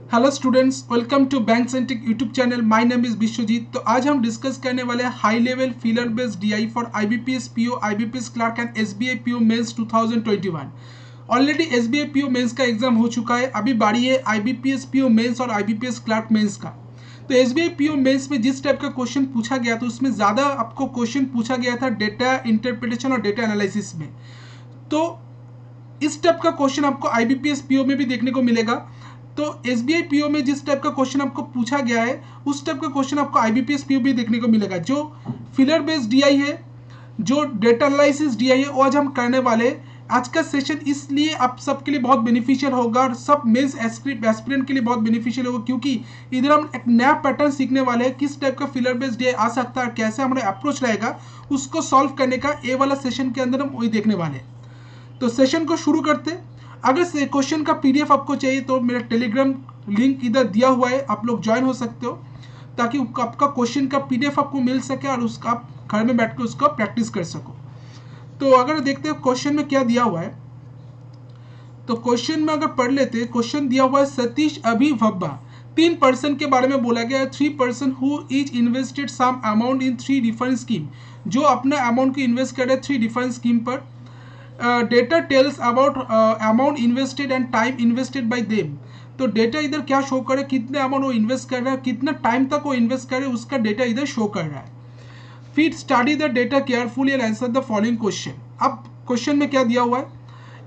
Hello students, welcome to bank centric YouTube channel. My name is Vishwajeet. तो आज हम discuss करने वाले हैं high level filler based DI for IBPS PO, IBPS clerk and SBI PO mains 2021। Already SBI PO mains का exam हो चुका है, अभी बारी है आईबीपीएस पीओ मेंस और आईबीपीएस क्लर्क मेंस का। तो एसबीआई पीओ मेंस में जिस टाइप का क्वेश्चन पूछा गया था उसमें ज़्यादा आपको क्वेश्चन पूछा गया था डेटा इंटरप्रिटेशन और डेटा एनालिसिस में। तो इस टाइप का क्वेश्चन आपको आईबीपीएस पीओ में भी देखने को मिलेगा। तो एसबीआई पीओ में जिस टाइप का क्वेश्चन आपको पूछा गया है उस टाइप का क्वेश्चन आपको आईबीपीएस पीओ भी देखने को मिलेगा। जो फिलर बेस्ड डीआई है, जो डेटा एनालिसिस डीआई है, वो आज हम करने वाले हैं। आज का सेशन इसलिए आप सबके लिए बहुत बेनिफिशियल होगा और सब मेंस एस्पिरेंट के लिए बहुत बेनिफिशियल होगा, क्योंकि इधर हम एक नया पैटर्न सीखने वाले हैं। किस टाइप का फिलर बेस्ड डीआई आ सकता है और कैसे हमारा अप्रोच रहेगा उसको सॉल्व करने का ए वाला सेशन के अंदर हम वही देखने वाले हैं। तो सेशन को शुरू करते। अगर से क्वेश्चन का पीडीएफ आपको चाहिए तो मेरा टेलीग्राम लिंक इधर दिया हुआ है, आप लोग ज्वाइन हो सकते हो ताकि आपका क्वेश्चन का पीडीएफ आपको मिल सके और उसका आप घर में बैठ कर उसका प्रैक्टिस कर सको। तो अगर देखते हैं क्वेश्चन में क्या दिया हुआ है, तो क्वेश्चन में अगर पढ़ लेते, क्वेश्चन दिया हुआ है सतीश अभी भब्बा, 3% के बारे में बोला गया है। 3% who is invested some amount in 3 different scheme, जो अपना अमाउंट को इन्वेस्ट कर रहे हैं 3 डिफरेंट स्कीम पर। Data tells about amount invested and time invested by them. तो डेटा इधर क्या शो करे, कितने अमाउंट वो इन्वेस्ट कर रहा है, कितना टाइम तक वो इन्वेस्ट करे, उसका डेटा इधर शो कर रहा है। फिर study the data carefully and answer the following question. अब क्वेश्चन में क्या दिया हुआ है,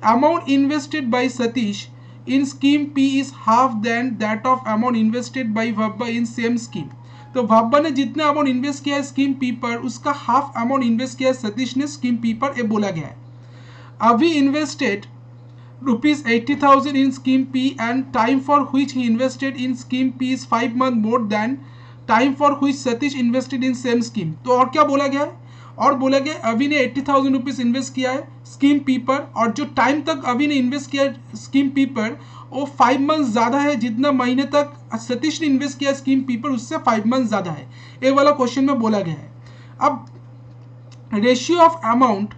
amount invested by Satish in scheme P is half than that of amount invested by Bhabba in same scheme. तो भब्बा ने जितना अमाउंट इन्वेस्ट किया है स्कीम पी पर, उसका हाफ अमाउंट इन्वेस्ट किया है सतीश ने स्कीम पी पर, ये बोला गया है। Avi invested rupees 80,000 in scheme P and time for which he invested in scheme P is 5 months more than time for which Satish invested in same scheme। तो और क्या बोला गया है, और बोला गया अभी ने 80,000 रुपीज इन्वेस्ट किया है स्कीम पी पर, और जो टाइम तक अभी ने इन्वेस्ट किया है स्कीम पी पर वो 5 मंथ ज़्यादा है, जितना महीने तक सतीश ने इन्वेस्ट किया स्कीम पी पर उससे 5 मंथ ज़्यादा है। ये वाला क्वेश्चन में बोला गया है। अब ratio of amount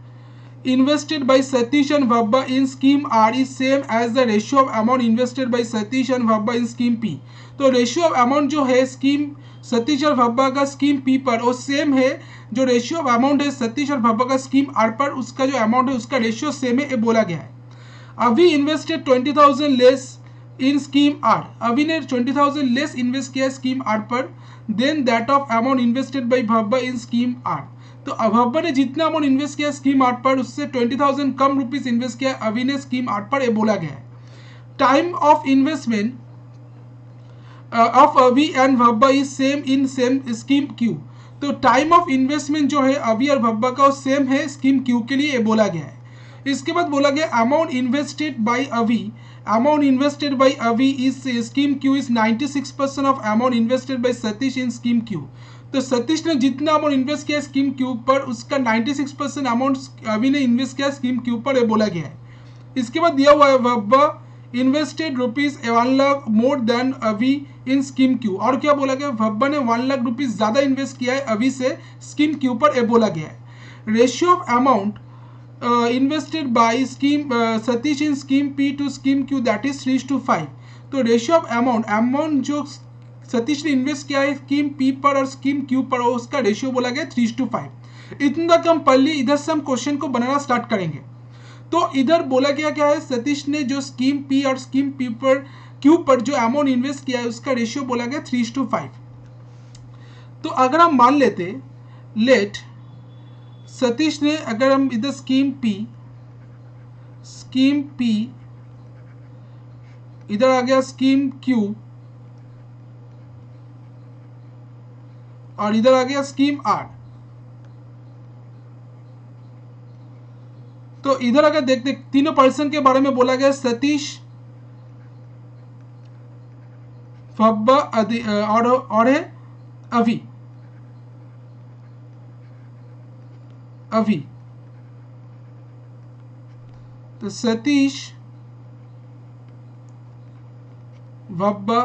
invested by Satish and Vabba in scheme R is same as the ratio of amount invested by Satish and Vabba in scheme P। तो रेशियो ऑफ अमाउंट जो है स्कीम सतीश और भब्बा का स्कीम पी पर वो same है, जो ratio of amount है सतीश और भब्बा का स्कीम आर पर, उसका जो अमाउंट है उसका रेशियो सेम है, ये बोला गया है। Abhi invested 20,000 less in scheme R, Abhi ने 20,000 लेस इन्वेस्ट किया स्कीम आर पर then that of amount invested by Bhabba in scheme R. तो भब्बा ने जितना अमाउंट इन्वेस्ट किया स्कीम आर पर उससे 20,000 कम रुपीज इन्वेस्ट किया अभी ने स्कीम आर पर, ये बोला गया है। Time of investment of Abhi and Bhabba is same in same scheme Q. तो टाइम ऑफ इन्वेस्टमेंट जो है अभी और भब्बा का वो सेम है स्कीम क्यू के लिए, ये बोला गया है। इसके बाद बोला गया अमाउंट इन्वेस्टेड बाय अभी, अमाउंट इन्वेस्टेड बाय अभी is scheme Q is 96% of amount invested by Satish in scheme Q. तो सतीश ने जितना अमाउंट इन्वेस्ट किया स्कीम क्यू पर उसका 96% अमाउंट अभी ने इन्वेस्ट किया स्कीम क्यू पर, ये बोला गया है। इसके बाद दिया हुआ है Bhabba invested rupees 1 lakh more than Abhi in scheme Q, और क्या बोला गया, भब्बा ने 1 लाख रुपीज ज्यादा इन्वेस्ट किया है अभी से स्कीम क्यू पर, ये बोला गया है। Ratio of amount invested by scheme Satish in scheme P to scheme Q that is 3:5। तो रेशियो ऑफ अमाउंट जो सतीश ने इन्वेस्ट किया है स्कीम पी पर और स्कीम क्यू पर, उसका रेशियो बोला गया 3:5। इतना कम पढ़ ली, इधर से हम क्वेश्चन को बनाना स्टार्ट करेंगे। तो इधर बोला गया क्या है, सतीश ने जो स्कीम पी और स्कीम पी पर क्यू पर जो अमाउंट इन्वेस्ट किया है उसका रेशियो बोला गया 3:5। तो अगर हम मान लेते लेट सतीश ने, अगर हम इधर स्कीम पी इधर आ गया स्कीम क्यू और इधर आ गया स्कीम आर। तो इधर अगर देखते तीनों पर्सन के बारे में बोला गया सतीश भब्बा और है अभी। तो सतीश भब्बा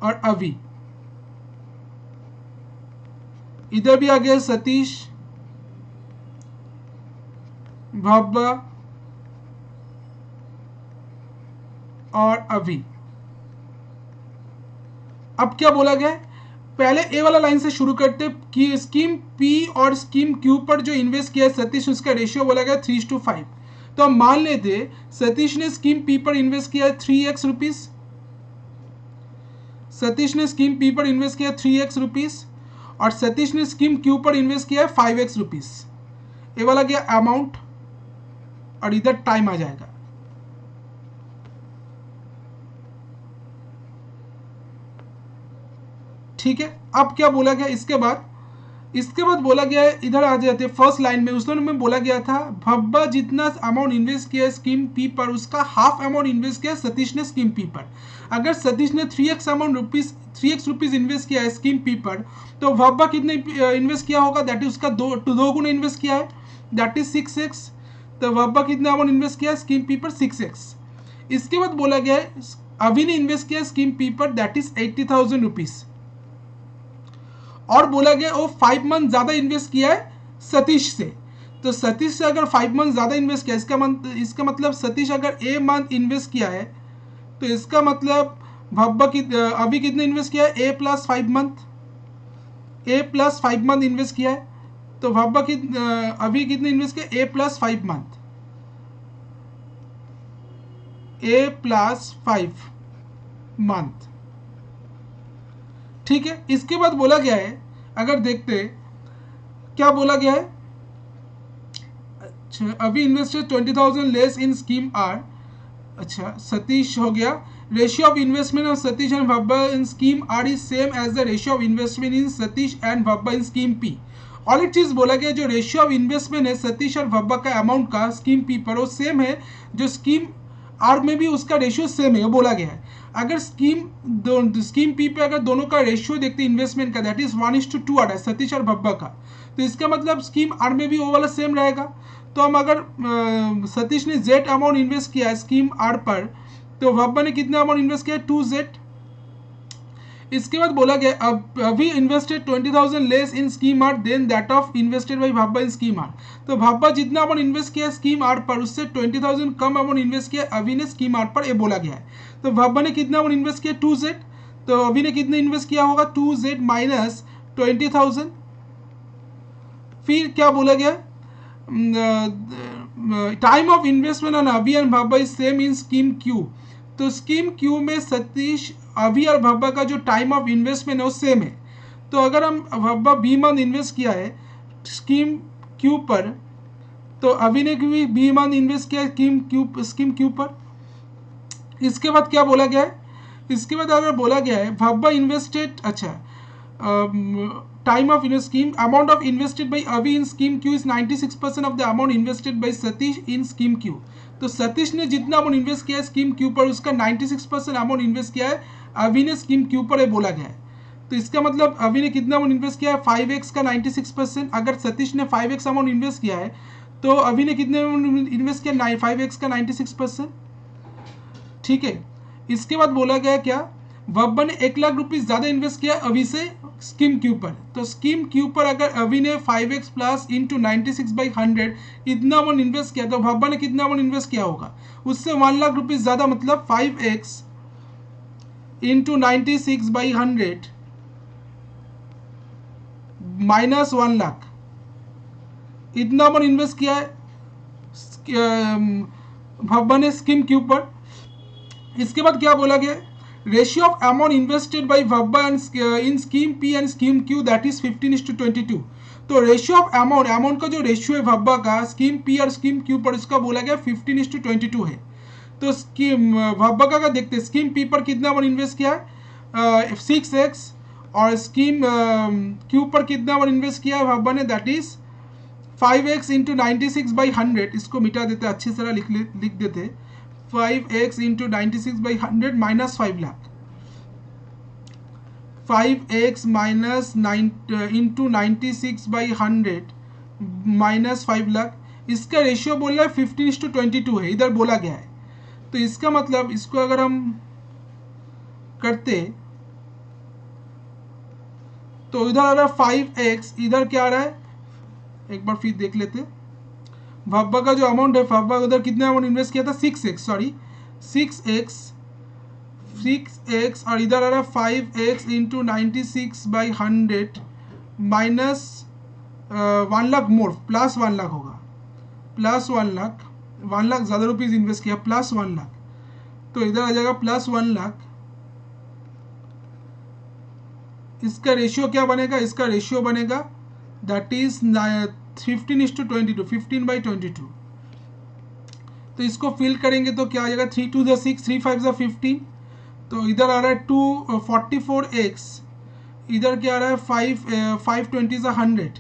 और अभी, इधर भी आ गया सतीश भब्बा और अभी। अब क्या बोला गया, पहले ए वाला लाइन से शुरू करते कि स्कीम पी और स्कीम क्यू पर जो इन्वेस्ट किया सतीश, उसका रेशियो बोला गया 3:5। तो हम मान लेते सतीश ने स्कीम पी पर इन्वेस्ट किया 3x रुपीज, सतीश ने स्कीम पी पर इन्वेस्ट किया 3x रुपीज और सतीश ने स्कीम क्यू पर इन्वेस्ट किया 5x रुपीज। ये वाला गया अमाउंट और इधर टाइम आ जाएगा। ठीक है, अब क्या बोला गया इसके बाद बोला गया है, इधर आ जाते फर्स्ट लाइन में, उस में बोला गया था भब्बा जितना अमाउंट इन्वेस्ट किया स्कीम पी पर उसका हाफ अमाउंट इन्वेस्ट किया सतीश ने स्कीम पी पर। अगर सतीश ने 3x रुपीज इन्वेस्ट किया है स्कीम पी पर, तो भब्बा कितने इन्वेस्ट किया होगा, दैट इज उसका दो गुना इन्वेस्ट किया है, दैट इज 6x। तो भब्बा कितना अमाउंट इन्वेस्ट किया स्कीम पी पर, 6x। इसके बाद बोला गया है अभी ने इन्वेस्ट किया स्कीम पी पर, दैट इज 80,000 रुपीज। और बोला गया वो 5 मंथ ज्यादा इन्वेस्ट किया है सतीश से। तो सतीश से अगर 5 मंथ ज्यादा इन्वेस्ट किया, इसका मतलब सतीश अगर ए मंथ इन्वेस्ट किया है, तो इसका मतलब भब्बा अभी कितने इन्वेस्ट किया है, ए प्लस 5 मंथ इन्वेस्ट किया है। तो भब्बा अभी कितने इन्वेस्ट किया, ए प्लस 5 मंथ, ए प्लस 5 मंथ। ठीक है, इसके बाद बोला गया है, अगर देखते क्या बोला गया है, अच्छा Abhi invested 20,000 less in scheme R, अच्छा सतीश हो गया, ratio of investment of Satish and Bhabba in scheme R is same as the ratio of investment in Satish and Bhabba in scheme P. और एक चीज बोला गया, जो रेशियो ऑफ इन्वेस्टमेंट है सतीश और भब्बा का अमाउंट का स्कीम पी पर वो सेम है, जो स्कीम आर में भी उसका रेशियो सेम है, वो बोला गया है। अगर स्कीम पी पे अगर दोनों का रेशियो देखते हैं इन्वेस्टमेंट का, दैट इज 1:2 आ रहा है सतीश और भब्बा का, तो इसका मतलब स्कीम आर में भी वो वाला सेम रहेगा। तो हम अगर सतीश ने Z अमाउंट इन्वेस्ट किया है स्कीम आर पर, तो भब्बा ने कितना अमाउंट इन्वेस्ट किया है, 2Z। इसके बाद बोला गया Abhi invested 20,000 less in scheme R then that of invested by Bhabba in scheme R. तो भब्बा जितना अमाउंट इन्वेस्ट किया स्कीम आर पर, उससे 20,000 कम अमाउंट इन्वेस्ट किया अभी ने स्कीम आर पर, ये बोला गया है। तो भब्बा ने कितना अमाउंट इन्वेस्ट किया, 2Z। तो अभी ने कितना इन्वेस्ट किया होगा, 2Z माइनस 20,000। फिर क्या बोला गया, time of investment on Abhi and Bhabba is same in scheme Q. तो स्कीम क्यू में सतीश अभी और भब्बा का जो टाइम ऑफ इन्वेस्टमेंट है वो सेम है। तो अगर हम भब्बा बी मंथ इन्वेस्ट किया है स्कीम क्यू पर, तो अभी ने भी बी मंथ इन्वेस्ट किया स्कीम क्यू पर। इसके बाद क्या बोला गया है, इसके बाद अगर बोला गया है भब्बा इन्वेस्टेड, अच्छा time of scheme amount of invested by Abhi in scheme Q is 96% of the amount invested by Satish in scheme Q. तो सतीश ने जितना अमाउंट इन्वेस्ट किया है स्कीम क्यू पर, उसका 96% अमाउंट इन्वेस्ट किया है अभी ने स्कीम क्यू पर, ये बोला गया है। तो इसका मतलब अभी ने कितना अमाउंट इन्वेस्ट किया है, 5x का 96%। अगर सतीश ने 5x अमाउंट इन्वेस्ट किया है, तो अभी ने कितने अमाउंट इन्वेस्ट किया, 5x का 96%। ठीक है, इसके बाद बोला गया क्या, भब्बा ने 1 लाख रुपीज ज्यादा इन्वेस्ट किया अभी से स्कीम क्यू पर। तो स्कीम क्यू पर अगर अभी ने 5x प्लस इंटू 96/100 इतना अमाउंट इन्वेस्ट किया, तो भब्बा ने कितना अमाउंट इन्वेस्ट किया होगा, उससे 1 लाख रुपीज ज्यादा, मतलब 5x इंटू 96/100 माइनस 1 लाख, इतना अमाउंट इन्वेस्ट किया है भब्बा ने स्कीम क्यू पर। इसके बाद क्या बोला गया, ratio of amount invested by Bhabba in scheme P and scheme Q that is 15:22। तो रेशियो ऑफ अमाउंट का जो रेशियो है भब्बा का स्कीम पी और स्कीम क्यू पर, इसका बोला गया 15:22 है। तो स्कीम भब्बा का देखते हैं, स्कीम पी पर कितना अमाउंट इन्वेस्ट किया है 6x, और स्कीम क्यू पर कितना अमाउंट इन्वेस्ट किया है भब्बा ने, दैट इज 5x इंटू 96/100। इसको मिटा देते, अच्छी तरह लिख देते, 5x into 96/100 minus 5 lakh, 5x minus into 96/100 minus 5 lakh. इसका रेशियो बोल रहा है 15:22 है, इधर बोला गया है। तो इसका मतलब इसको अगर हम करते, तो इधर आ रहा है 5x, इधर क्या आ रहा है, एक बार फिर देख लेते। भब्बा का जो अमाउंट है, भब्बा उधर कितना अमाउंट इन्वेस्ट किया था, 6x, सॉरी 6x 6x और इधर आ रहा है 5x इंटू 96/100 माइनस 1 लाख मोर प्लस 1 लाख होगा, प्लस 1 लाख, 1 लाख ज़्यादा रुपीज़ इन्वेस्ट किया, प्लस 1 लाख, तो इधर आ जाएगा प्लस 1 लाख। इसका रेशियो क्या बनेगा, इसका रेशियो बनेगा दैट इज 15:22, 15/22। तो इसको फिल करेंगे तो क्या आ जाएगा, 3 2 6, 3 5 15, तो इधर आ रहा है 244x, इधर क्या आ रहा है 520 100,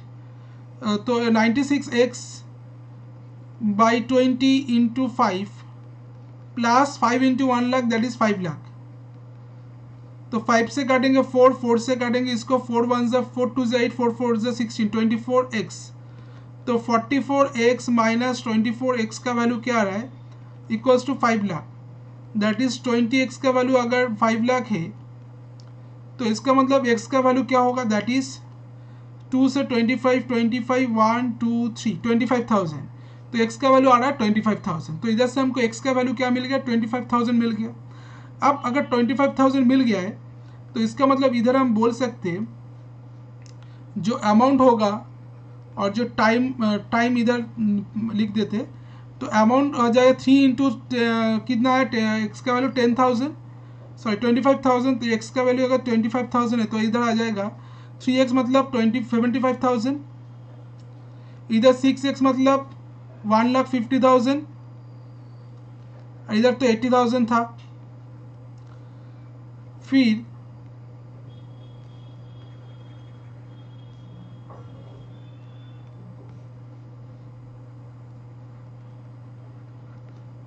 तो 96x/20 into 5 plus 5 into 1 lakh that is 5 lakh. तो 5 से काटेंगे 4, 4 से काटेंगे इसको, 4 1 ज़ा 4 2 ज़ा 8, 4 4 ज़ा 16, 24x। तो 44x माइनस 24x का वैल्यू क्या आ रहा है, equals to 5 lakh. That is 20x का वैल्यू अगर 5 लाख है तो इसका मतलब x का वैल्यू क्या होगा, दैट इज 2 से 25 25 1 2 3 25,000। तो x का वैल्यू आ रहा है 25,000। तो इधर से हमको x का वैल्यू क्या मिल गया, 25,000 मिल गया। अब अगर 25,000 मिल गया है तो इसका मतलब इधर हम बोल सकते हैं जो अमाउंट होगा और जो टाइम इधर लिख देते, तो अमाउंट आ जाए 3 इंटू कितना है, एक्स का वैल्यू 10,000, सॉरी 25,000, तो एक्स का वैल्यू अगर 25,000 है तो इधर आ जाएगा 3x मतलब 75,000, इधर 6x मतलब 1,50,000, इधर तो 80,000 था। फिर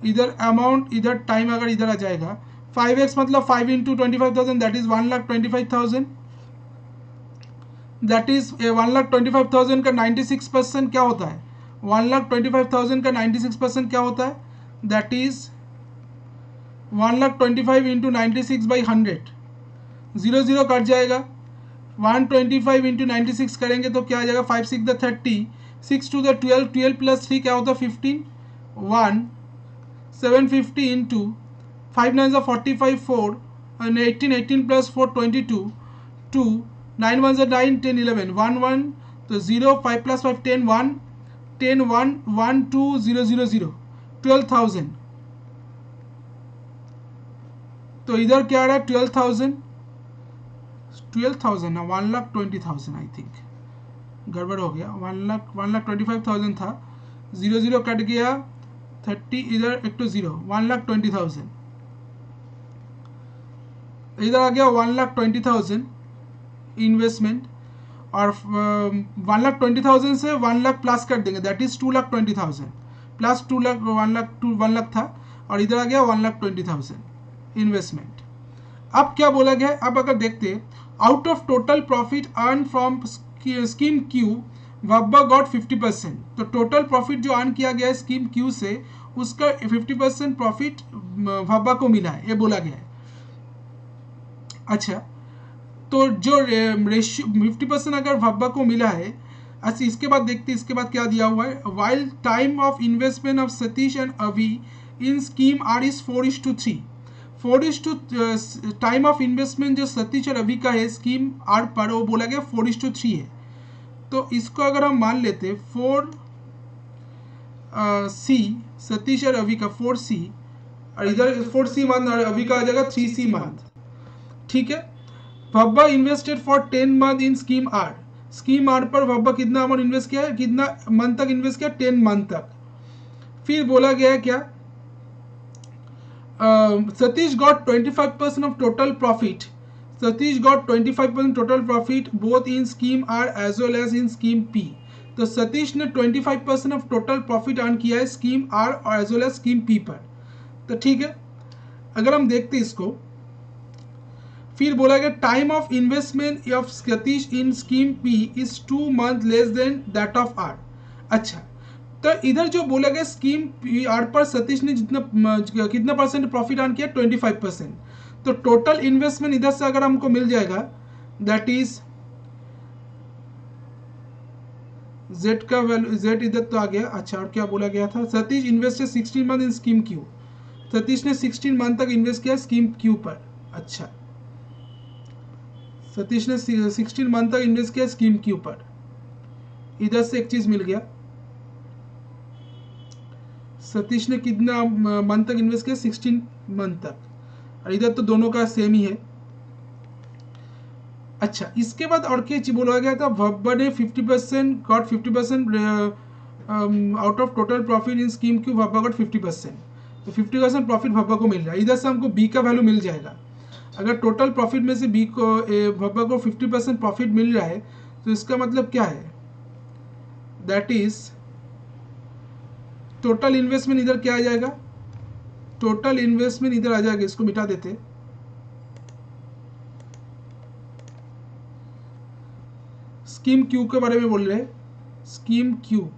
इधर अमाउंट, इधर टाइम अगर इधर आ जाएगा 5x मतलब 5 into 25,000 that is 1,25,000, that is 1,25,000 का 96% क्या होता है, 1,25,000 का 96% क्या होता है, दैट इज 1,25,000 इंटू 96/100, 0 0 कट जाएगा, 125 इंटू 96 करेंगे तो क्या आ जाएगा, 5 6 30, 6 2 12, 12 प्लस 3 क्या होता है 15, 1 750 इंटू 5 9 45 4 and 18 18 plus 4 22 2 9 1 9 10 11 1 1, तो 0 5 plus 5 10 1 10 1 1 2 0 0 0 12,000। तो इधर क्या आ रहा है 12,000 ना 1,20,000, आई थिंक गड़बड़ हो गया, 1,25,000 था, 0 0 कट गया, 30 इधर एक तो 0, 1,20,000, इधर आ गया 1,20,000 इन्वेस्टमेंट, और 1,20,000 से 1 लाख प्लस कर देंगे that is 2,20,000 plus 2 lakh 1 lakh था, और इधर आ गया 1,20,000 इन्वेस्टमेंट। अब क्या बोला गया है, अब अगर देखते out of total profit earn from scheme Q Bhabba got 50%, तो टोटल प्रॉफिट जो अर्न किया गया है स्कीम क्यू से उसका 50% प्रॉफिट वब्बा को मिला है, ये बोला गया है। अच्छा, तो जो रेशियो 50% अगर वब्बा को मिला है, अच्छा इसके बाद देखते इसके बाद क्या दिया हुआ है, while time of investment of Satish and Abhi in scheme R is 4:3, 4:, time of investment जो सतीश और अभी का है स्कीम आर पर, वो बोला गया 4:3 है। तो इसको अगर हम मान लेते 4C सतीश और अभी का 4C, और इधर 4C मंथ और अभी का आ जाएगा 3C मंथ, ठीक है। Bhabba invested for 10 month in scheme R, scheme R पर वब्बा कितना अमाउंट इन्वेस्ट किया है, कितना मंथ तक इन्वेस्ट किया, 10 मंथ तक। फिर बोला गया है क्या, Satish got 25% of total profit. Satish got 25% total profit both in scheme R as well as in scheme P. तो सतीश ने 25% ऑफ टोटल प्रॉफिट अर्न किया है स्कीम आर और as well as scheme P पर। तो ठीक है, अगर हम देखते इसको, फिर बोला गया time of investment of Satish in scheme P is 2 month less than that of R. अच्छा, तो इधर जो बोला गया स्कीम आर पर सतीश ने कितना परसेंट प्रॉफिट अर्न किया, 25%। तो टोटल इन्वेस्टमेंट इधर से अगर हमको मिल जाएगा दैट इज जेड का वैल्यू, जेड इधर तो आ गया। अच्छा, और क्या बोला गया था, Satish invested 16 month in scheme Q, Satish ने 16 मंथ तक इन्वेस्ट किया स्कीम क्यू पर। अच्छा, सतीश ने 16 मंथ तक इन्वेस्ट किया स्कीम के ऊपर, इधर से एक चीज मिल गया, सतीश ने कितना मंथ तक इन्वेस्ट किया 16 मंथ तक, और इधर तो दोनों का सेम ही है। अच्छा, इसके बाद और क्या चीज बोला गया था, भब्बा ने 50% got 50% out of total profit in scheme Q, Bhabba got 50%, तो 50% प्रॉफिट भब्बा को मिल रहा है। इधर से हमको बी का वैल्यू मिल जाएगा। अगर टोटल प्रॉफिट में से बी को भब्बा को 50% प्रॉफिट मिल रहा है, तो इसका मतलब क्या है, दैट इज टोटल इन्वेस्टमेंट इधर क्या आ जाएगा, टोटल इन्वेस्टमेंट इधर आ जाएगा, इसको मिटा देते, स्कीम क्यू के बारे में बोल रहे हैं, scheme Q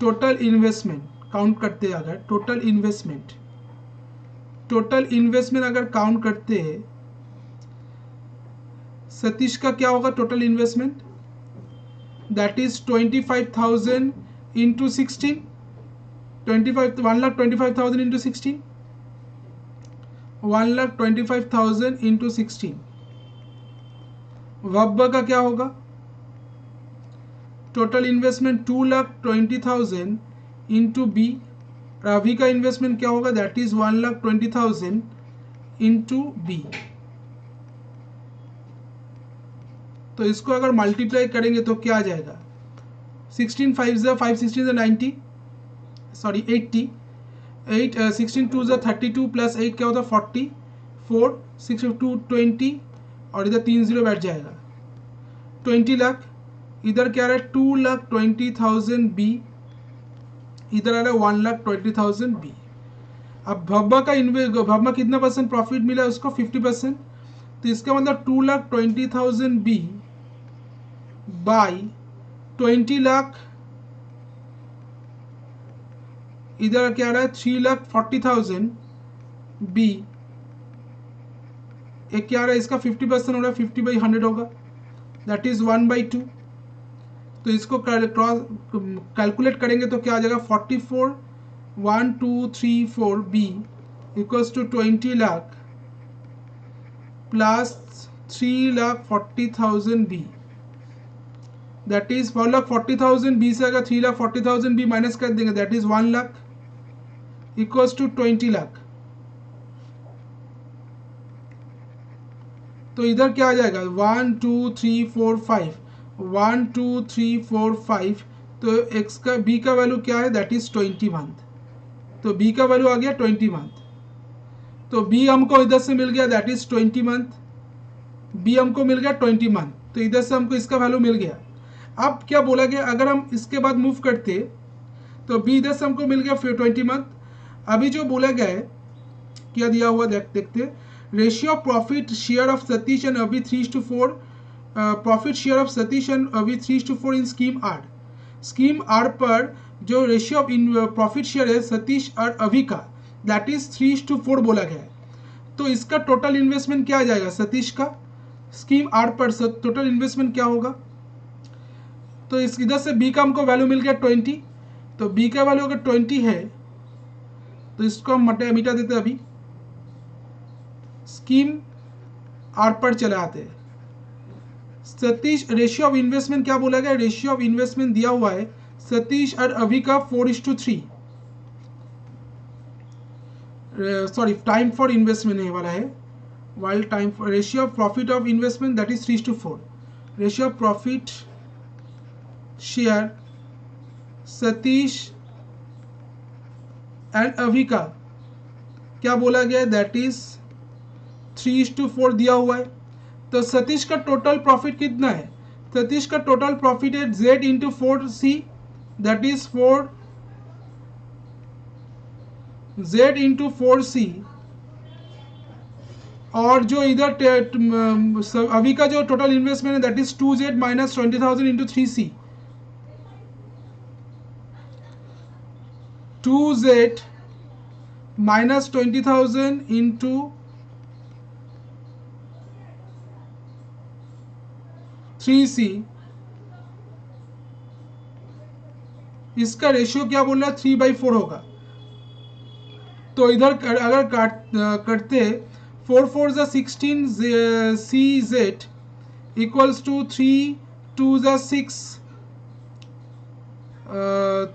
total investment count करते हैं, अगर टोटल इन्वेस्टमेंट अगर काउंट करते हैं, सतीश का क्या होगा total investment, that is 25,000 into 16, 1,25,000 into 16, 1,25,000 into 16। वब्बा का क्या होगा, total investment 2,20,000 into B, Ravi का इन्वेस्टमेंट क्या होगा, दैट इज 1,20,000 इंटू बी। तो इसको अगर मल्टीप्लाई करेंगे तो क्या आ जाएगा, 16 5 5 16 90, सॉरी 80, 8 16 2 32 प्लस 8 क्या होता है 44, 6 2 20, और इधर 3 0 बैठ जाएगा, 20 लाख। इधर क्या आ रहा है 2,20,000 बी, इधर आ रहा है 1,20,000 बी। अब भब्बा कितना परसेंट प्रॉफिट मिला उसको 50%, तो इसका मतलब 2,20,000 बी बाई 20 लाख, इधर क्या आ रहा है 3,40,000 बी, एक क्या आ रहा है इसका 50% हो रहा है, 50/100 होगा, दैट इज 1/2। तो इसको कैलकुलेट करेंगे तो क्या आ जाएगा 44 1,2,3,4 B equals to 20 lakh plus 3,40,000 B, that is 4,40,000 B से अगर 3,40,000 बी माइनस कर देंगे that is 1 lakh equals to 20 lakh. तो इधर क्या आ जाएगा 1 2 3 4 5, 1 2 3 4 5, तो एक्स का बी का वैल्यू क्या है दैट इज 20 मंथ, तो बी का वैल्यू आ गया 20 मंथ, तो बी हमको इधर से मिल गया दैट इज 20 मंथ, बी हमको मिल गया 20 मंथ, तो इधर से हमको इसका वैल्यू मिल गया। अब क्या बोला गया, अगर हम इसके बाद मूव करते तो बी इधर से हमको मिल गया फिर 20 मंथ। अभी जो बोला गया है क्या दिया हुआ देखते, ratio of profit share of Satish and अभी 3:4, profit share of Satish and अभी 3:4 इन स्कीम आर। स्कीम आर पर जो रेशियो ऑफ प्रॉफिट शेयर है सतीश और अभी का दैट इज 3:4 बोला गया है, तो इसका टोटल इन्वेस्टमेंट क्या आ जाएगा सतीश का, स्कीम आर पर टोटल इन्वेस्टमेंट क्या होगा, तो इस इधर से बी का हमको वैल्यू मिल गया 20, तो बी का वैल्यू अगर 20 है तो इसको हम मिटा देते अभी, स्कीम आर पर चले आते हैं। सतीश रेशियो ऑफ इन्वेस्टमेंट क्या बोला गया, रेशियो ऑफ इन्वेस्टमेंट दिया हुआ है सतीश और अभी का 4:3, सॉरी टाइम फॉर इन्वेस्टमेंट ये वाला है, while time for ratio of profit of investment that is 3:4, ratio of profit share Satish and अभी का क्या बोला गया दैट इज 3:4 दिया हुआ है। तो सतीश का टोटल प्रॉफिट कितना है, सतीश का टोटल प्रॉफिट है z into 4c, that is 4 z into 4c, और जो इधर अभी का जो टोटल इन्वेस्टमेंट है that is 2z minus 20,000 into 3c, 2z minus 20,000 into 3c, इसका रेशियो क्या बोल रहा है 3/4 होगा। तो इधर अगर करते 4 4 is 16 CZ equals to 3 2 is 6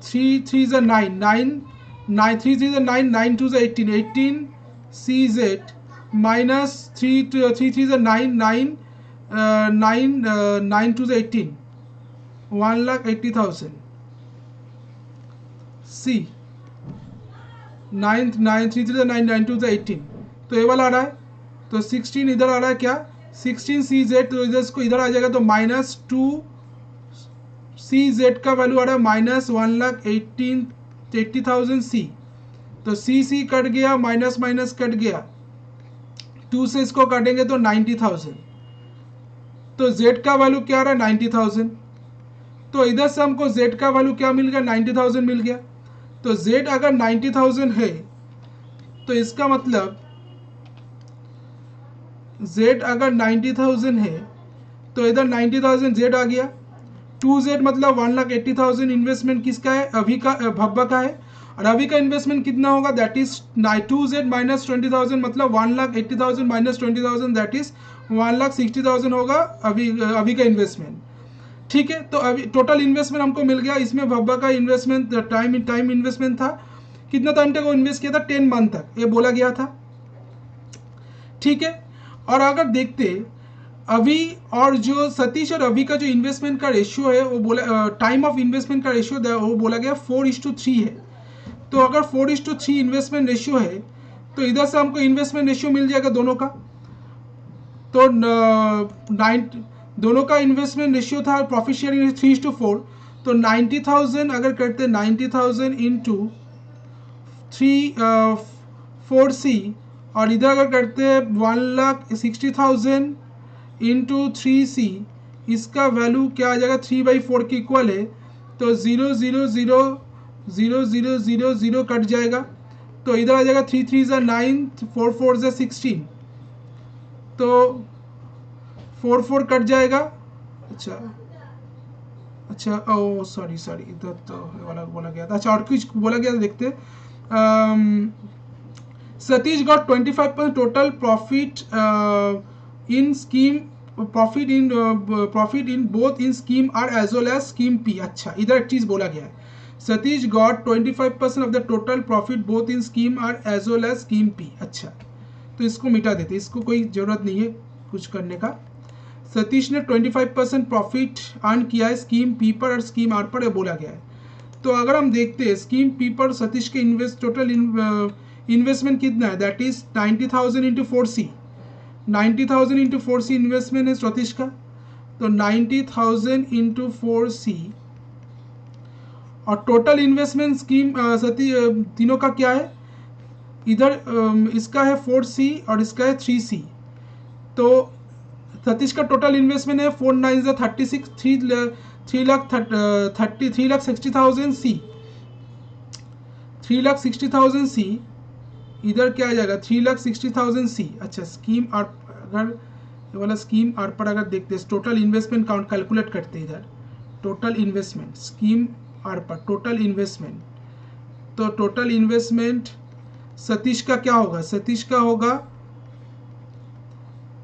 3 3 is 9 9 3 3 is 9 9 2 is 18 18 CZ minus 3 3 3 is 9 9 9 2 is 18 1,80,000 C 9 9 3 3 9 9 2 18 तो ये वाला आ रहा है तो 16 इधर आ रहा है क्या 16 CZ तो इधर इसको इधर आ जाएगा तो -2 CZ का वैल्यू आ रहा है -1,80,000 C तो C कट गया माइनस माइनस कट गया 2 से इसको काटेंगे तो 90,000 तो Z का वैल्यू क्या आ रहा है 90,000 तो इधर से हमको Z का वैल्यू क्या मिल गया 90,000 मिल गया तो Z अगर 90,000 है तो इसका मतलब Z अगर 90,000 है तो इधर 90,000 Z आ गया 2Z मतलब 1,80,000 इन्वेस्टमेंट किसका है अभी का भब्बा का है और अभी का इन्वेस्टमेंट कितना होगा दैट इज 2Z माइनस 20,000 मतलब 1,80,000 माइनस 20,000 दैट इज 1,60,000 होगा अभी का इन्वेस्टमेंट ठीक है तो अभी टोटल इन्वेस्टमेंट हमको मिल गया इसमें भब्बा का इन्वेस्टमेंट टाइम इन्वेस्टमेंट था कितना टाइम तक वो इन्वेस्ट किया था 10 मंथ तक ये बोला गया था ठीक है और अगर देखते अभी और जो सतीश और अभी का जो इन्वेस्टमेंट का रेशियो है वो बोला टाइम ऑफ इन्वेस्टमेंट का रेशियो वो बोला गया 4:3 है तो अगर 4:3 इन्वेस्टमेंट रेशियो है तो इधर से हमको इन्वेस्टमेंट रेशियो मिल जाएगा दोनों का तो दोनों का इन्वेस्टमेंट रेशियो था प्रॉफिट शेयरिंग 3:4 तो 90,000 अगर करते 90,000 इंटू 4C और इधर अगर करते 1,60,000 इंटू 3C इसका वैल्यू क्या आ जाएगा 3/4 के इक्वल है तो 0,0,0,0,0,0 कट जाएगा तो इधर आ जाएगा 3 3 is 9 4 4 is 16 तो 4 4 कट जाएगा अच्छा ओ सॉरी इधर तो वाला बोला गया था अच्छा और कुछ बोला गया देखते Satish got 25% total profit in scheme profit in both in scheme R as well as scheme P अच्छा इधर एक चीज बोला गया है Satish got 25% of the total profit both in scheme R as well as scheme P अच्छा तो इसको मिटा देते इसको कोई जरूरत नहीं है कुछ करने का सतीश ने 25% प्रॉफिट अर्न किया है स्कीम पी पर और स्कीम आर पर बोला गया है तो अगर हम देखते हैं स्कीम पी पर सतीश के टोटल इन्वेस्टमेंट कितना है that is 90,000 into 4C 90,000 into 4C investment है सतीश का तो 90,000 इंटू 4C और टोटल इन्वेस्टमेंट स्कीम तीनों का क्या है इधर इसका है 4C और इसका है 3C तो सतीश का टोटल इन्वेस्टमेंट है 4 9 36 3,60,000 C 3,60,000 C इधर क्या आ जाएगा 3,60,000 C अच्छा स्कीम आर अगर ये वाला स्कीम आर पर अगर देखते हैं टोटल इन्वेस्टमेंट काउंट कैलकुलेट करते हैं इधर टोटल इन्वेस्टमेंट स्कीम आर पर टोटल इन्वेस्टमेंट तो टोटल इन्वेस्टमेंट सतीश का क्या होगा सतीश का होगा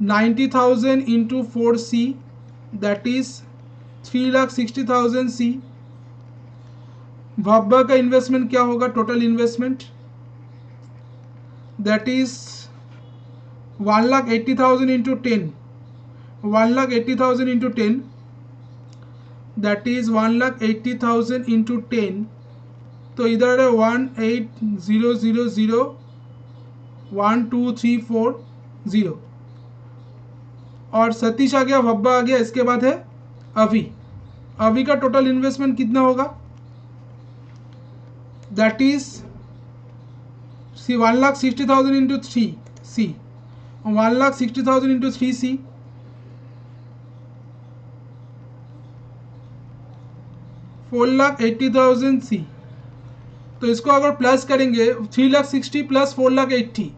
90,000 into 4C that is 3,60,000 C भब्बा का इन्वेस्टमेंट क्या होगा total investment that is 1,80,000 into 10 1,80,000 into 10 that is 1,80,000 into 10 तो इधर है 1,800,012,340 और सतीश आ गया भब्बा आ गया इसके बाद है अभी का टोटल इन्वेस्टमेंट कितना होगा that is 1,60,000 into 3C 1,60,000 into 3C 4,80,000 C तो इसको अगर प्लस करेंगे 3,60,000 प्लस 4,80,000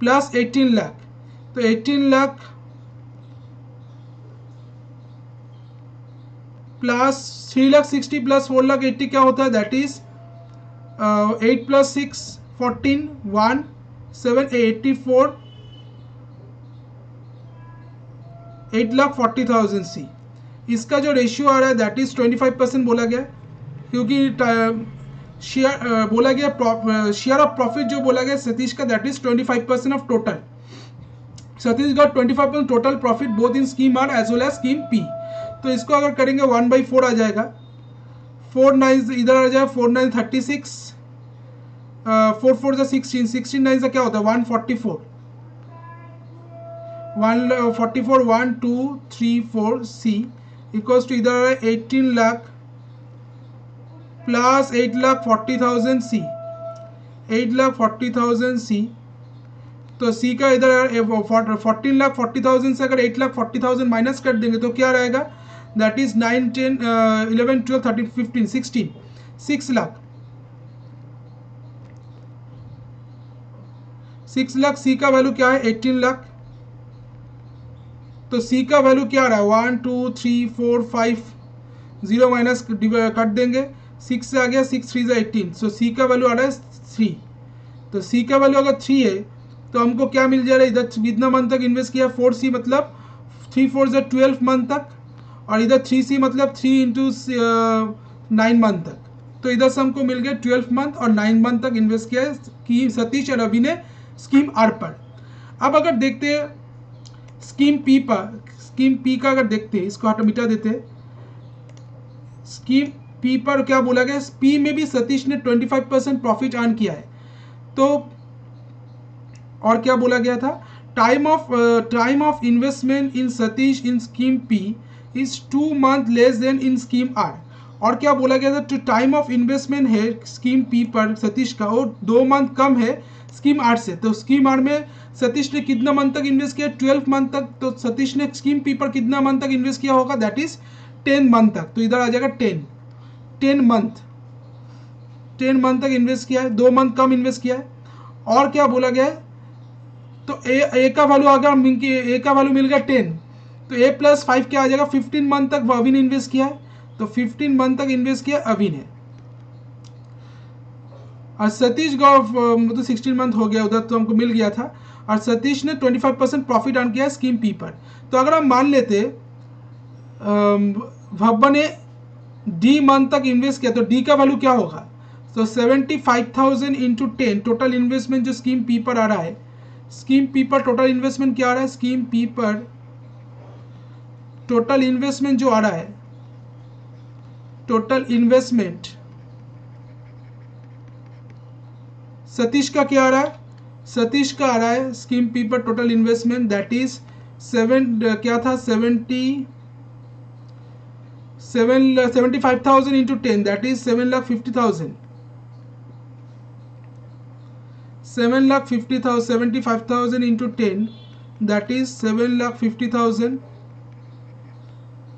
प्लस 18 लाख तो 18 लाख प्लस 3,60,000 प्लस 4,80,000 क्या होता है दैट इज 8 + 6 14 1 7 84 8,40,000 सी। इसका जो रेशियो आ रहा है दैट इज 25% बोला गया, क्योंकि शेयर बोला गया शेयर ऑफ प्रॉफिट जो बोला गया सतीश का that is 25% of total. Satish got 25% total profit both in scheme R as well as scheme P. तो इसको अगर करेंगे 1/4 आ जाएगा, 4 9 इधर आ जाएगा, 4 9 36, 4 4 जा 16, 16 9 क्या होता है 144, 144 1 2 3 4 सी इक्वल्स टू इधर 18 लाख प्लस 8,40,000 सी, 8,40,000 सी। तो सी का इधर 14,40,000 से अगर 8,40,000 माइनस कर देंगे तो क्या रहेगा दैट इज 9 10 11 12 13 15 16, 6 लाख, 6 लाख। सी का वैल्यू क्या है 18 लाख। तो सी का वैल्यू क्या आ रहा है 1 2 3 4 5, 0 माइनस कट देंगे, 6 से आ गया 6 3 से 18, सो सी का वैल्यू आ रहा है 3। तो सी का वैल्यू अगर 3 है तो हमको क्या मिल जा रहा है, इधर कितना मंथ तक इन्वेस्ट किया 4C मतलब 3 4 से 12 मंथ तक, और इधर 3C मतलब 3 इंटू 9 मंथ तक। तो इधर से हमको मिल गया 12 मंथ और 9 मंथ तक इन्वेस्ट किया है कि सतीश और रवि ने स्कीम आर पर। अब अगर देखते हैं स्कीम पी पर, स्कीम पी का अगर देखते हैं, इसको हटा मिटा देते हैं। स्कीम पी पर क्या बोला गया, पी में भी सतीश ने 25% प्रॉफिट अर्न किया है। तो और क्या बोला गया था, time of investment in Satish in scheme P is 2 month less than in scheme R. और क्या बोला गया था, तो टाइम ऑफ इन्वेस्टमेंट है स्कीम पी पर सतीश का वो 2 मंथ कम है स्कीम आर से। तो स्कीम आर में सतीश ने कितना मंथ तक इन्वेस्ट किया 12 मंथ तक। तो सतीश ने स्कीम पी पर कितना मंथ तक इन्वेस्ट किया होगा दैट इज 10 मंथ तक। तो इधर आ जाएगा 10 मंथ, 10 मंथ तक इन्वेस्ट किया है, 2 मंथ कम इन्वेस्ट किया है। और क्या बोला गया है, तो ए का वैल्यू आ गया, ए का वैल्यू मिल गया 10, तो ए प्लस 5 क्या आ जाएगा 15 मंथ तक अभी ने इन्वेस्ट किया है। तो 15 मंथ तक इन्वेस्ट किया अभी ने। और सतीश मतलब 16 मंथ हो गया उधर तो हमको मिल गया था। और सतीश ने 25% प्रॉफिट अर्न किया स्कीम पी पर। तो अगर हम मान लेते भब्बा ने डी मंथ तक इन्वेस्ट किया तो डी का वैल्यू क्या होगा, तो 75,000 इंटू 10 टोटल इन्वेस्टमेंट जो स्कीम पी पर आ रहा है। स्कीम पी पर टोटल इन्वेस्टमेंट क्या आ रहा है, स्कीम पी पर टोटल इन्वेस्टमेंट जो आ रहा है, टोटल इन्वेस्टमेंट सतीश का क्या आ रहा है, सतीश का आ रहा है स्कीम पी पर total investment that is 75,000 into 10 that is 7,50,000, 75,000 into 10 that is 7,50,000।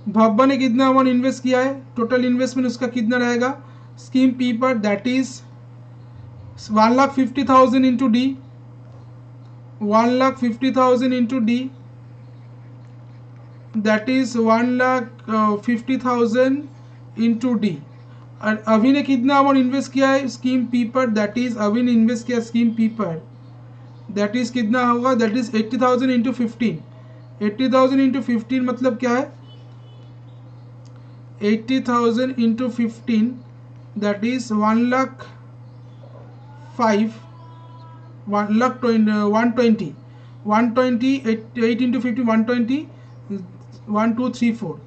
भब्बा ने कितना अमाउंट इन्वेस्ट किया है, टोटल इन्वेस्टमेंट उसका कितना रहेगा स्कीम पी पर that is 1,50,000 into D, 1,50,000 into D that is 1,50,000 into D. और अभी ने कितना अमाउंट इन्वेस्ट किया है स्कीम पी पर दैट इज अभी ने इन्वेस्ट किया स्कीम पी पर दैट इज कितना होगा दैट इज 80,000 इंटू 15, 80,000 इंटू 15 मतलब क्या है 80,000 इंटू 15 दैट इज 1,05,000, 120, 120 8 इंटू 15 120, 1 2 3 4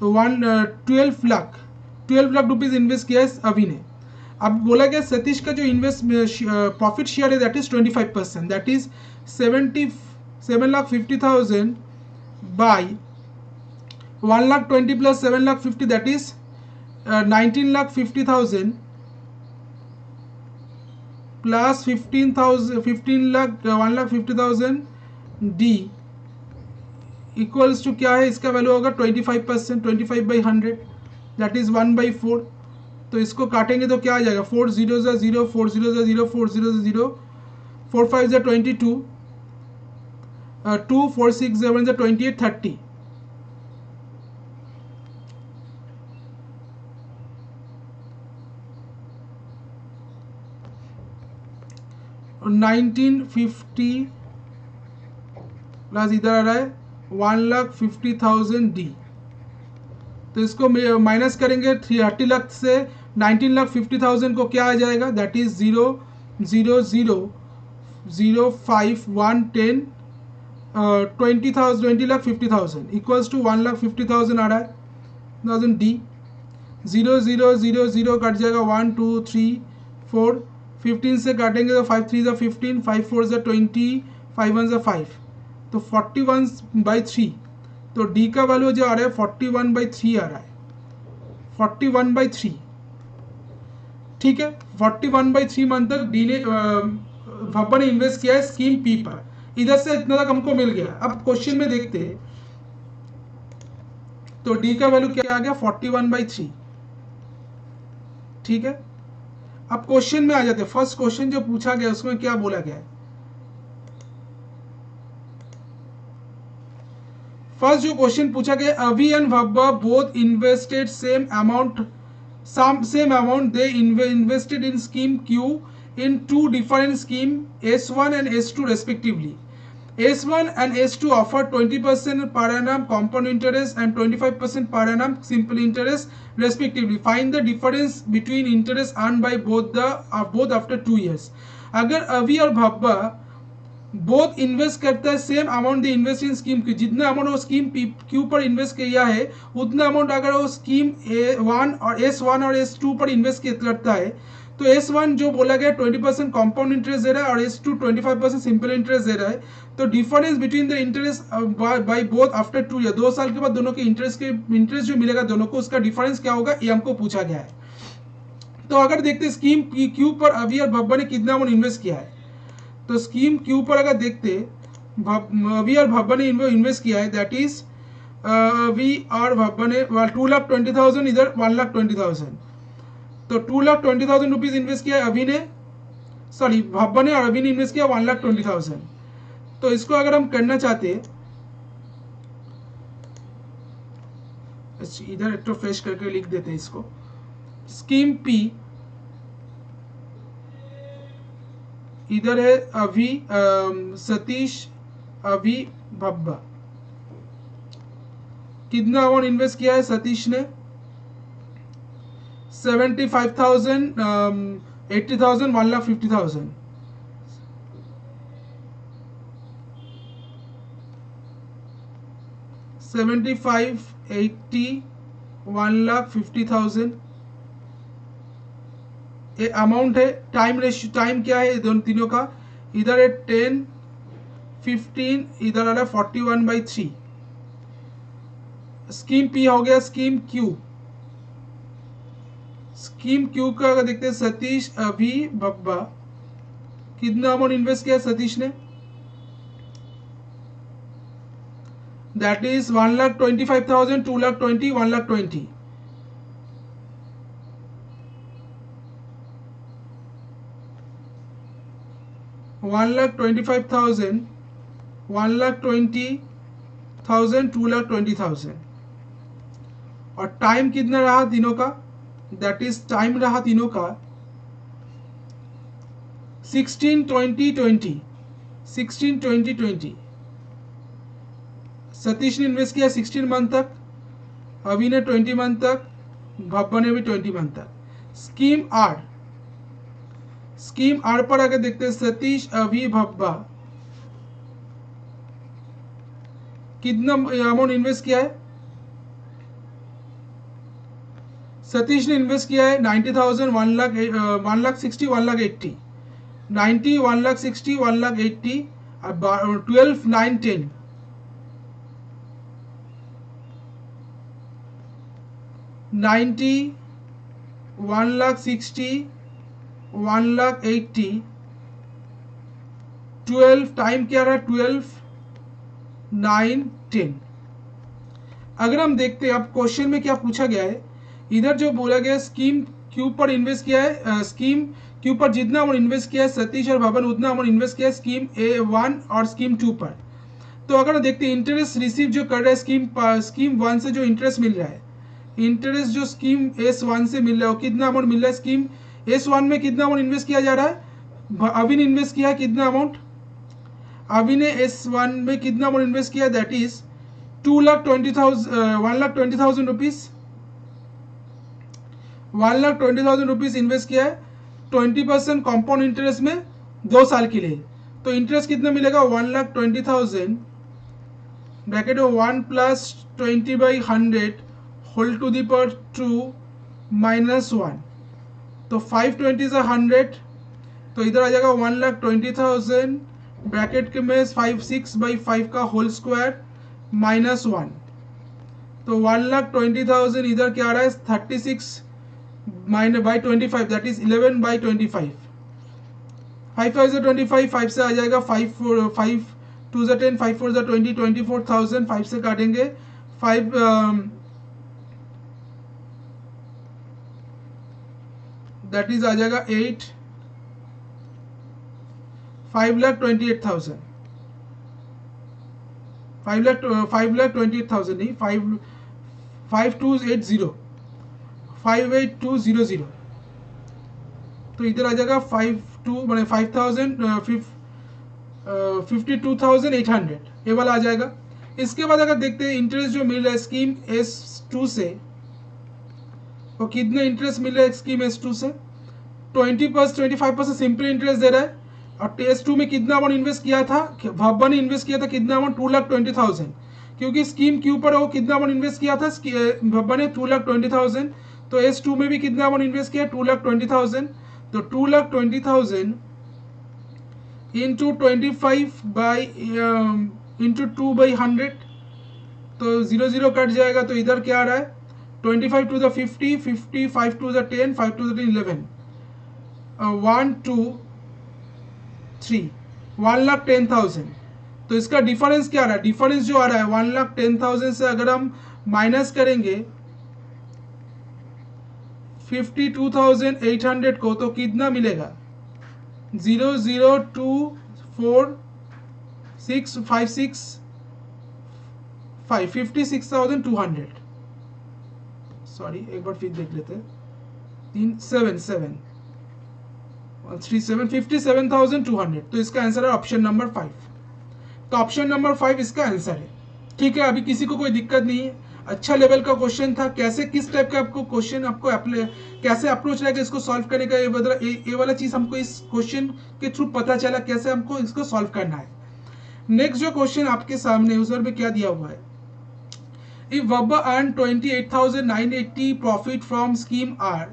तो 12 लाख, 12 लाख रुपीज इन्वेस्ट किया है अभी ने। अब बोला गया सतीश का जो इन्वेस्ट प्रॉफिट शेयर है that is 25%, that is 7,50,000 by 1,20,000 plus 7,50,000 that is 19,50,000 plus 1,50,000 D equals to क्या है, इसका वैल्यू होगा 25%, 25/100 दैट इज 1/4। तो इसको काटेंगे तो क्या आ जाएगा 4 0 0 4 0 0 4 0 0 4 5 22 2 4 6 7 28 30 1950 प्लस इधर आ रहा है 1,50,000 डी। तो इसको माइनस करेंगे 30 लाख से 19,50,000 को क्या आ जाएगा, दैट इज 0,0,0,0,5,1,10 20,50,000 इक्वल्स टू 1,50,000 आ रहा है 1000 डी। 0,0,0,0 कट जाएगा 1 2 3 4, 15 से काटेंगे तो 5 3 ज़ा 15, 5 4 ज़ा 20, 5 1 ज़ा 5, तो 41/3। तो डी का वैल्यू जो आ रहा है 41/3 आ रहा है, 41/3। ठीक है, 41/3 मंथ तक डी ने भब्बा ने इन्वेस्ट किया है स्कीम पी पर। इधर से इतना तक हमको मिल गया। अब क्वेश्चन में देखते हैं तो डी का वैल्यू क्या आ गया 41/3। ठीक है, अब क्वेश्चन में आ जाते हैं। फर्स्ट क्वेश्चन जो पूछा गया उसमें क्या बोला गया है। फर्स्ट जो क्वेश्चन पूछा गया, Abhi and Bhabba both invested same amount they invested in scheme Q in two different scheme S1 and S2 respectively. S1 and S2 offer 20% per annum compound interest and 25% per annum simple interest respectively. Find the difference between interest earned by both after 2 years. अगर अवी और भब्बा both invest करता है same amount they invest in scheme Q, जितना amount वो scheme Q पर invest किया है उतना अमाउंट अगर वो स्कीम S1 और S2 पर इन्वेस्ट करता है, तो S1 जो बोला गया 20% कॉम्पाउंड इंटरेस्ट दे रहा है और S2 25% सिंपल इंटरेस्ट दे रहा है। तो difference between the interest by both after 2 year, 2 साल के बाद दोनों के इंटरेस्ट जो मिलेगा दोनों को, उसका डिफरेंस क्या होगा ये हमको पूछा गया है। तो अगर देखते स्कीम क्यू पर अवी और भब्बा ने कितना अमाउंट इन्वेस्ट किया है, तो स्कीम क्यू पर अगर देखते अवी और भब्बा ने इन्वेस्ट किया है, दैट इज अवी और भब्बा ने 2,20,000 इधर 1,20,000, तो 2,20,000 रुपीज इन्वेस्ट किया है अभी ने, सॉरी भब्बा ने और अभी ने इन्वेस्ट किया 1,20,000। तो इसको अगर हम करना चाहते इधर एक तो फ्रेश करके लिख देते हैं इसको। स्कीम पी इधर है अभी सतीश अभी भब्बा, कितना अमाउंट इन्वेस्ट किया है सतीश ने 75,000, 80,000, 1,50,000। $75,000, 80,000, 1,50,000 ये अमाउंट है। टाइम रेशियो, टाइम क्या है दोनों तीनों का, इधर है 10, 15, इधर आ रहा है 41/3। स्कीम पी हो गया स्कीम क्यू। स्कीम क्यू का अगर देखते हैं सतीश अभी भब्बा, कितना अमाउंट इन्वेस्ट किया सतीश ने, दैट इज 1,25,000, 2,20,000, 1,20,000। $1,25,000, 1,20,000, 2,20,000। और टाइम कितना रहा तीनों का, दैट इज टाइम रहा तीनों का 16, 20, 20, 16, 20, 20। सतीश ने इन्वेस्ट किया 16 मंथ तक, अभी ने 20 मंथ तक, भब्बा ने भी 20 मंथ तक। स्कीम आर पर अगर देखते हैं सतीश अभी भब्बा कितना अमाउंट इन्वेस्ट किया है, सतीश ने इन्वेस्ट किया है 90,000, 1,60,000, 1,80,000, 90, 1,60,000, 1,80,000, 12, 9, 10, 90, 1,60,000, 1,80,000, 12, टाइम क्या रहा 12, 9, 10। अगर हम देखते हैं अब क्वेश्चन में क्या पूछा गया है, इधर जो बोला गया स्कीम क्यू पर इन्वेस्ट किया है, स्कीम क्यू पर जितना अमाउंट इन्वेस्ट किया है सतीश और भवन उतना अमाउंट इन्वेस्ट किया है स्कीम A1 और स्कीम 2 पर। तो अगर देखते हैं इंटरेस्ट रिसीव जो कर रहा है स्कीम 1 से जो इंटरेस्ट मिल रहा है, इंटरेस्ट जो स्कीम S1 से मिल रहा है कितना अमाउंट मिल रहा है, स्कीम S1 में कितना अमाउंट इन्वेस्ट किया जा रहा है, अभी ने इन्वेस्ट किया है कितना अमाउंट, अभी ने S1 में कितना अमाउंट इन्वेस्ट किया, that is 1,20,000 rupees 1,20,000 rupees invest किया है 20% कॉम्पाउंड इंटरेस्ट में 2 साल के लिए। तो इंटरेस्ट कितना मिलेगा 1,20,000 ब्रैकेट में 1 + 20/100 होल टू द पावर 2 - 1 तो 520 is 100 तो इधर आ जाएगा 1,20,000 ब्रैकेट के में 6/5 का होल स्क्वायर -1 तो 1,20,000 इधर क्या आ रहा है 36 by 25 दैट इज 11/25 5 5 से 25 5 से आ जाएगा 5 2 से 10 5 4 से 20 24,000 5 से काटेंगे 5 दैट इज आ जाएगा 8 5,28,000 5,28,000 नहीं 5,280 5,8200 तो इधर आ जाएगा 52,800 ये वाला आ जाएगा। इसके बाद अगर देखते हैं इंटरेस्ट जो मिल रहा है स्कीम S2 से तो कितना इंटरेस्ट मिल रहा है स्कीम S2 से 25% सिंपल इंटरेस्ट दे रहा है और S2 में कितना अमाउंट इन्वेस्ट किया था भब्बा ने इन्वेस्ट किया था कितना अमाउंट 2,20,000 क्योंकि स्कीम के ऊपर वो कितना अमाउंट इन्वेस्ट किया था भब्बा ने 2,20,000 तो S2 में भी कितना अमाउंट इन्वेस्ट किया 2,20,000 तो 2,20,000 इंटू 2/100 तो 0 कट जाएगा तो इधर क्या आ रहा है 25 to the 50 50 5 to the 10 5 to the 11 1 2 3 1,10,000 तो इसका डिफरेंस क्या आ रहा है डिफरेंस जो आ रहा है 1,10,000 से अगर हम माइनस करेंगे 52,800 को तो कितना मिलेगा 0,024,656 56,200 सॉरी एक बार फिर देख लेते हैं 57,200 तो इसका आंसर है ऑप्शन नंबर 5 तो ऑप्शन नंबर 5 इसका आंसर है। ठीक है अभी किसी को कोई दिक्कत नहीं है अच्छा लेवल का क्वेश्चन था कैसे किस टाइप का आपको क्वेश्चन आपको कैसे अप्रोच रहेगा इसको सॉल्व करने का ये वाला चीज हमको इस क्वेश्चन के थ्रू पता चला कैसे हमको इसको सॉल्व करना है। नेक्स्ट जो क्वेश्चन आपके सामने उस में क्या दिया हुआ है If Vabba earned 28,980 profit from scheme R,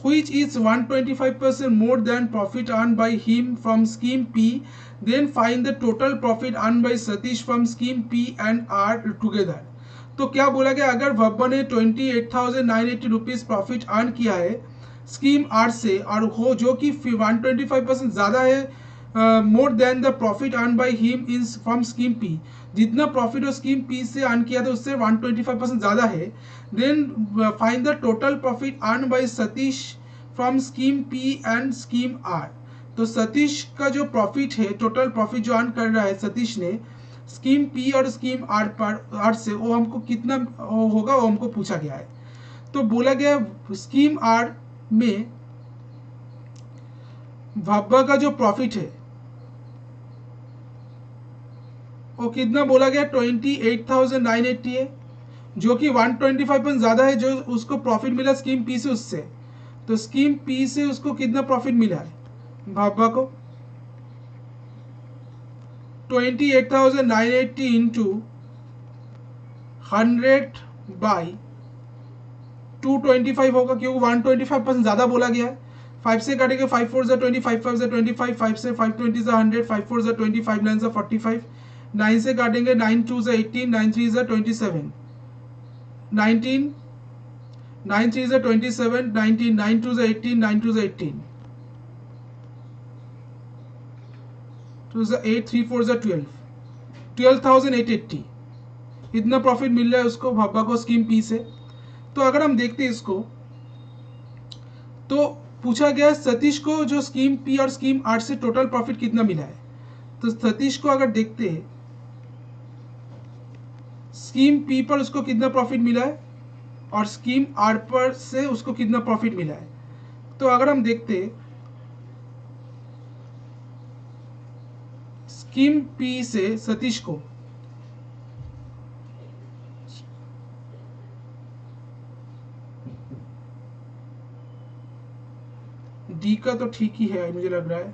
which is 125% more than profit earned by him from scheme P, then find the total profit earned by Satish from scheme P and R together. तो क्या बोला गया अगर भब्बा ने 28,980 rupees profit earn किया है scheme are से और हो जो कि 125% ज़्यादा है more than the profit earn by him in from scheme P जितना प्रॉफिट वो स्कीम पी से अर्न किया था उससे 125% ज़्यादा है then find the total profit earn by Satish from scheme P and scheme R. तो सतीश का जो प्रॉफिट है टोटल प्रॉफिट जो अर्न कर रहा है सतीश ने स्कीम पी और स्कीम आर से वो हमको कितना होगा वो हमको पूछा गया है। तो बोला गया स्कीम आर में भब्बा का जो प्रॉफिट है वो कितना बोला गया 28,980 है जो कि 125% ज़्यादा है जो उसको प्रॉफिट मिला स्कीम पी से उससे। तो स्कीम पी से उसको कितना प्रॉफिट मिला है भब्बा को 28,980 इंटू 100/225 होगा क्योंकि 125% ज़्यादा बोला गया है 5 से काटेंगे 5 4 से 20 5 5 से 25 5 से 5 20 से 100 5 4 से 20 5 9 से 45 9 से काटेंगे 9 2 से 18 9 3 से 27 19 9 3 से 27 19 9 2 से 18 9 2 से 18 2 से 8 3 4 से 12,880 इतना प्रॉफिट मिल रहा है उसको भब्बा को स्कीम पी से। तो अगर हम देखते हैं इसको तो पूछा गया सतीश को जो स्कीम पी और स्कीम आर से टोटल प्रॉफिट कितना मिला है। तो सतीश को अगर देखते हैं स्कीम पी पर उसको कितना प्रॉफिट मिला है और स्कीम आर पर से उसको कितना प्रॉफिट मिला है। तो अगर हम देखते हैं स्कीम पी से सतीश को डी का तो ठीक ही है मुझे लग रहा है,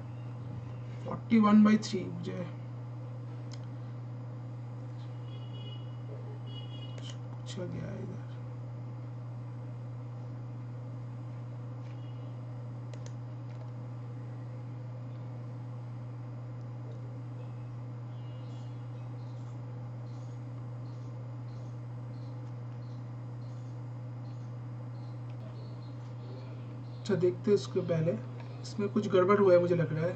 41/3 मुझे पूछा गया है इधर। अच्छा देखते हैं इसके पहले, इसमें कुछ गड़बड़ हुआ है मुझे लग रहा है।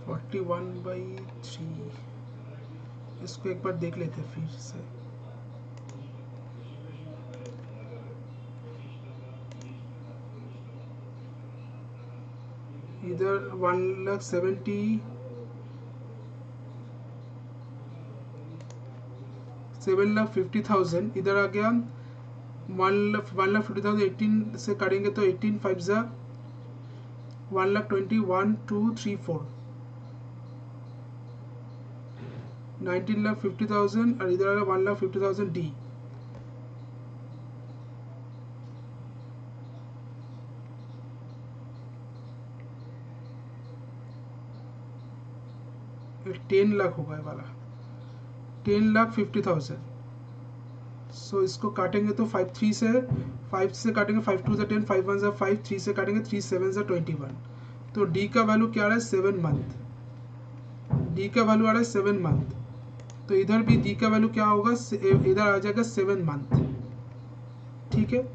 41/3 इसको एक बार देख लेते हैं फिर से। इधर 1,50,000 इधर आ गया। 1,50,000 18 से काटेंगे तो 18 5 जा 1,20,000 1 2 3 4 19,50,000 और इधर आ गया 1,50,000 डी। ये 10 लाख होगा ये वाला, 10,50,000। सो इसको काटेंगे तो 5 3 से 5 से काटेंगे, 5 2 10 5 1 5 3 से काटेंगे 3 7 21। तो डी का वैल्यू क्या आ रहा है 7 मंथ, डी का वैल्यू आ रहा है 7 मंथ। तो इधर भी डी का वैल्यू क्या होगा, इधर आ जाएगा 7 मंथ। ठीक है,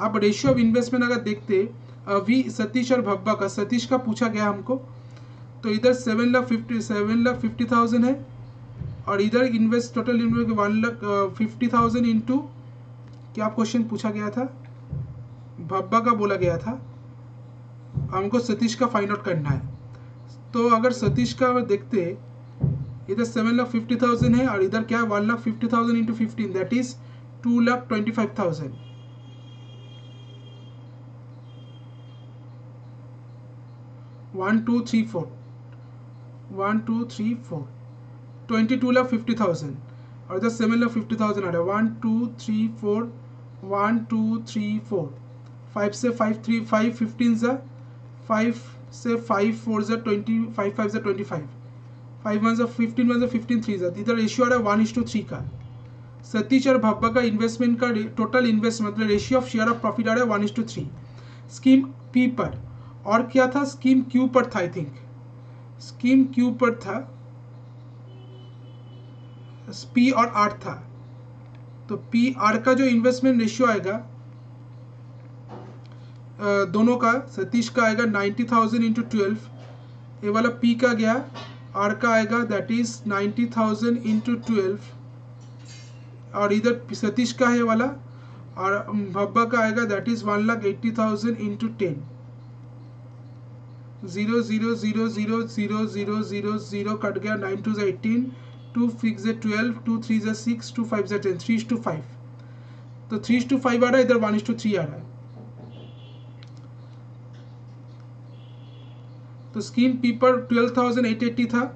आप रेशियो ऑफ इन्वेस्टमेंट अगर देखते अभी सतीश और भब्बा का, सतीश का पूछा गया हमको, तो इधर 7,50,000 है और इधर इन्वेस्ट टोटल इन्वेस्ट 1,50,000 इंटू क्या क्वेश्चन पूछा गया था, भब्बा का बोला गया था, हमको सतीश का फाइंड आउट करना है। तो अगर सतीश का देखते इधर 7,50,000 है और इधर क्या है 1,50,000 इंटू 15 दैट इज 2,25,000। 1 2 3 4 1 2 3 4 22,50,000 और इधर 7,50,000 आ रहा है। 1 2 3 4 1 2 3 4 5 से 5 3 5 15 जा 5 से 5 4 जा 20 5 5 जा 25 5 1 जा 15 1 जा 15 3 जा। इधर रेशियो आ रहा है 1:3 का। सतीश और भब्बा का इन्वेस्टमेंट का टोटल इन्वेस्टमेंट मतलब ratio of share of profit आ रहा है 1:3। स्कीम पी पर और क्या था, स्कीम क्यू पर था, आई थिंक स्कीम क्यू पर था, पी और आर था। तो पी आर का जो इन्वेस्टमेंट रेशियो आएगा दोनों का, सतीश का आएगा 90,000 इंटू 12, ये वाला पी का गया, आर का आएगा दैट इज 90,000 इंटू 12 और इधर सतीश का है वाला, और भब्बा का आएगा दैट इज 1,80,000 इंटू 10। 0 0 0 0 0 0 0 0 कट गया, 9 2 18 2 6 12 2 3 6 2 5 10 3:5। तो 3:5 आ रहा है, इधर 1:3 आ रहा है। तो स्कीम पी पर 12,880 था,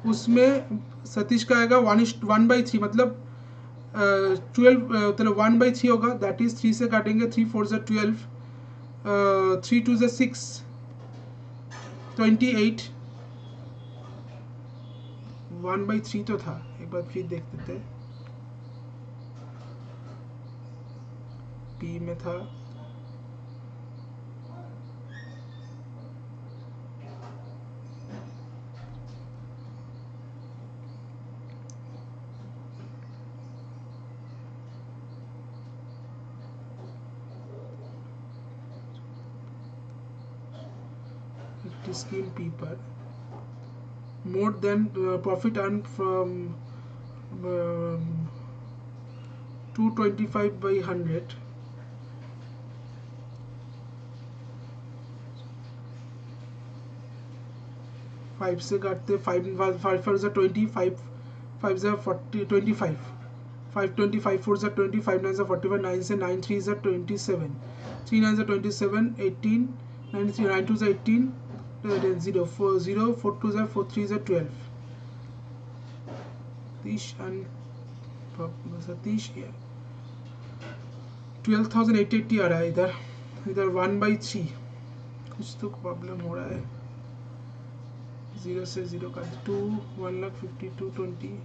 उसमें सतीश का आएगा 1:3 मतलब 12 मतलब 1/3 होगा दैट इज 3 से काटेंगे 3 4 12 3 2 6 28 1/3 तो था, एक बार फिर देख लेते हैं। पी में था स्कीम पी पर more than profit earned from 225/100 5 से काटते 5 5 4 20 5 5 40 25 5 25 4 25 9 45 9 से 9 3 27 3 9 27 18 9 3 9 2 18 0 4 0 4 2 4 3 12 सतीश and सतीश 12,880 आ रहा है इधर 1/3 कुछ तो प्रॉब्लम हो रहा है। 0 से 0 का 2 1,52,20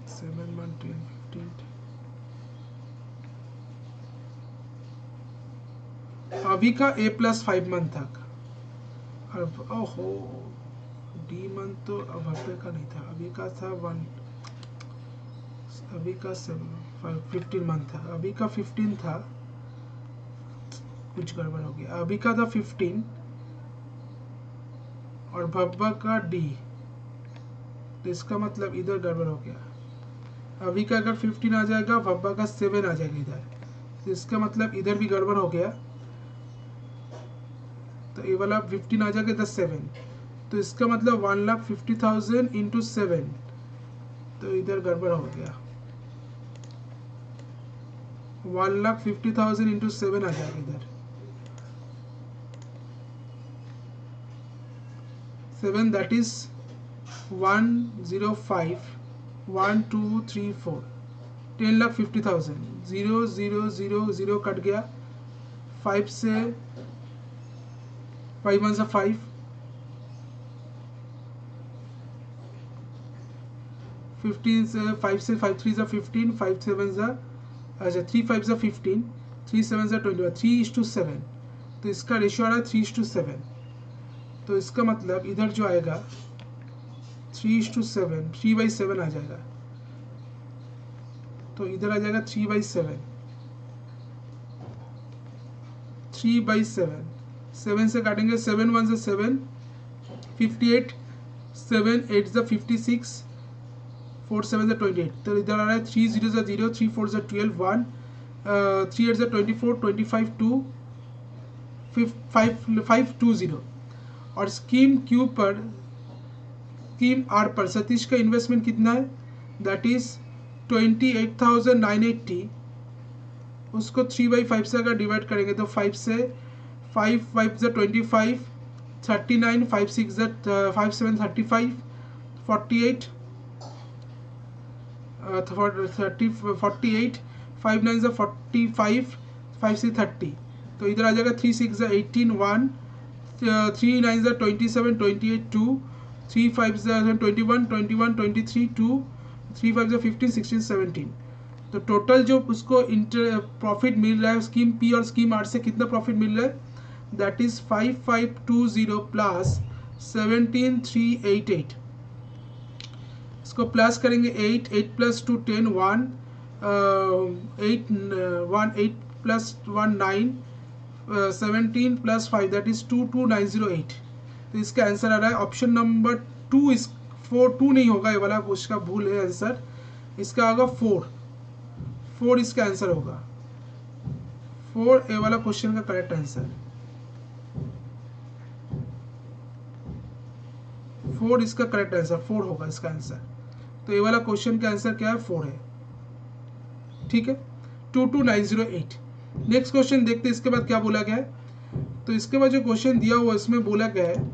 7 1 10 15 अभी का A+5 मंथ तक। और ओहो डी मंथ तो अब हफ्ते का नहीं था, अभी का था 1, अभी का 15 मंथ था, अभी का 15 था, कुछ गड़बड़ हो गया। अभी का था 15 और भब्बा का डी, तो इसका मतलब इधर गड़बड़ हो गया। अभी का अगर 15 आ जाएगा, भब्बा का 7 आ जाएगा इधर, तो इसका मतलब इधर भी गड़बड़ हो गया। तो ये वाला 15 आ जाएगा इधर 7, तो इसका मतलब 1,50,000 इंटू 7, तो इधर गड़बड़ हो गया। 1,50,000 इंटू 7 आ जाएगा इधर, 7 दैट इज 105 1 2 3 4 10,50,000। 0 0 0 0 कट गया, 5 से 5 1 से 5, 15 से 5 से 5 3 से 15, 5 7 से अच्छा 3 5 से 15, 3 7 से 21, 3:7, तो इसका रेशियो आ रहा है 3:7। तो इसका मतलब इधर जो आएगा 3:7, 3/7 आ जाएगा, तो इधर आ जाएगा 3/7, 3/7, 7 से काटेंगे, 7 1 से 7, 58, 7 8 से 56, 4 7 से 28, तो इधर आ रहा है 3 0 से 0, 3 4 से 12, 1 3 8 से 24, 25 2 5 2 0। और स्कीम क्यू पर, स्कीम आर पर सतीश का इन्वेस्टमेंट कितना है, दैट इज 28,980। उसको 3/5 से अगर डिवाइड करेंगे तो 5 से 5 5 से 25, 39, 5 6 से 5 7 35, 48 48, 5 9 से 45, 5 से 30, तो इधर आ जाएगा 3 6 से 18 1, 3 9 से 27 28 2, 3 5 से 21 21 23 2, 3 5 से 15 16 17। तो टोटल जो उसको प्रॉफिट मिल रहा है स्कीम पी और स्कीम आर से, कितना प्रॉफिट मिल रहा है, दैट इज 5520 प्लस 17,388। इसको प्लस करेंगे 8 8 plus 2 10 1 8 1 8 plus 1 9 17 plus 5 that is 22,908। तो इसका आंसर आ रहा है ऑप्शन नंबर 2। इस 2 नहीं होगा, ये वाला उसका भूल है आंसर, इसका होगा 4 इसका आंसर होगा, 4 ए वाला क्वेश्चन का करेक्ट आंसर, 4 इसका करेक्ट आंसर 4 होगा इसका आंसर। तो ये वाला क्वेश्चन का आंसर क्या है, 4 है, ठीक है, 22,908। नेक्स्ट क्वेश्चन देखते हैं इसके बाद क्या बोला गया है। तो इसके बाद जो क्वेश्चन दिया हुआ इसमें बोला गया है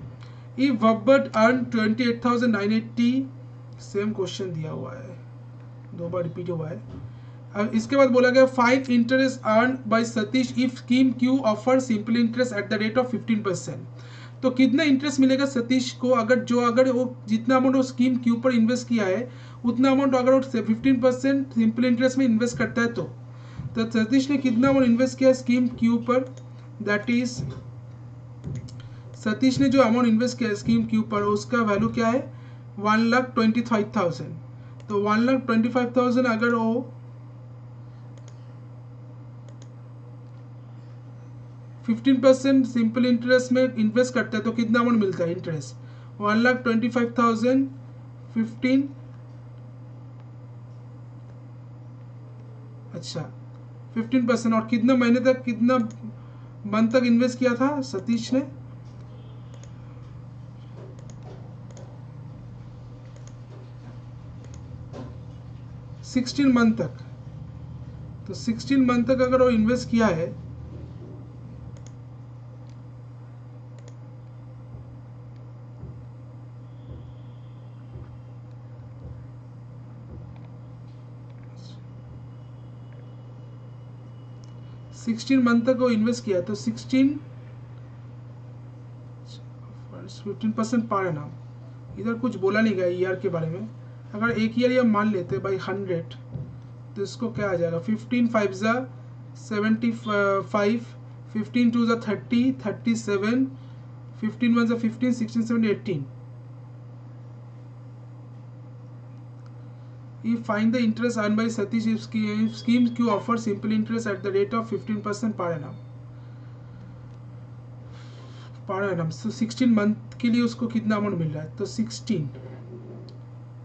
इफ बब्बट अर्न 28,980, सेम क्वेश्चन दिया हुआ है, 2 बार रिपीट हुआ है। अब इसके बाद बोला गया find interest earn by Satish if scheme Q offer simple interest at the rate of 15%। तो कितना इंटरेस्ट मिलेगा सतीश को अगर वो जितना अमाउंट वो स्कीम क्यू पर इन्वेस्ट किया है उतना अमाउंट अगर वो 15% सिंपल इंटरेस्ट में इन्वेस्ट करता है तो सतीश ने कितना अमाउंट इन्वेस्ट किया स्कीम क्यू पर, दैट इज सतीश ने जो अमाउंट इन्वेस्ट किया स्कीम क्यू पर उसका वैल्यू क्या है 1,25,000। तो 1,25,000 अगर वो 15% सिंपल इंटरेस्ट में इन्वेस्ट करता है तो कितना अमाउंट मिलता है इंटरेस्ट, 1,25,000 15, अच्छा 15%, और कितना महीने तक कितना मंथ तक इन्वेस्ट किया था सतीश ने, सिक्सटीन मंथ तक। तो 16 मंथ तक अगर वो इन्वेस्ट किया है 16 मंथ तक वो इन्वेस्ट किया तो 15% पर एनम, इधर कुछ बोला नहीं गया ईयर के बारे में। अगर एक ईयर ये मान लेते बाई 100 तो इसको क्या आ जाएगा, 15 5 ज़ा 75, 15 2 ज़ा 30, 37, 15 1 ज़ा 15, 16 17 18। If find the interest earned by Satish if scheme Q offers simple interest at the rate of 15% per annum। So 16 month के लिए उसको कितना अमाउंट मिल रहा है, तो 16,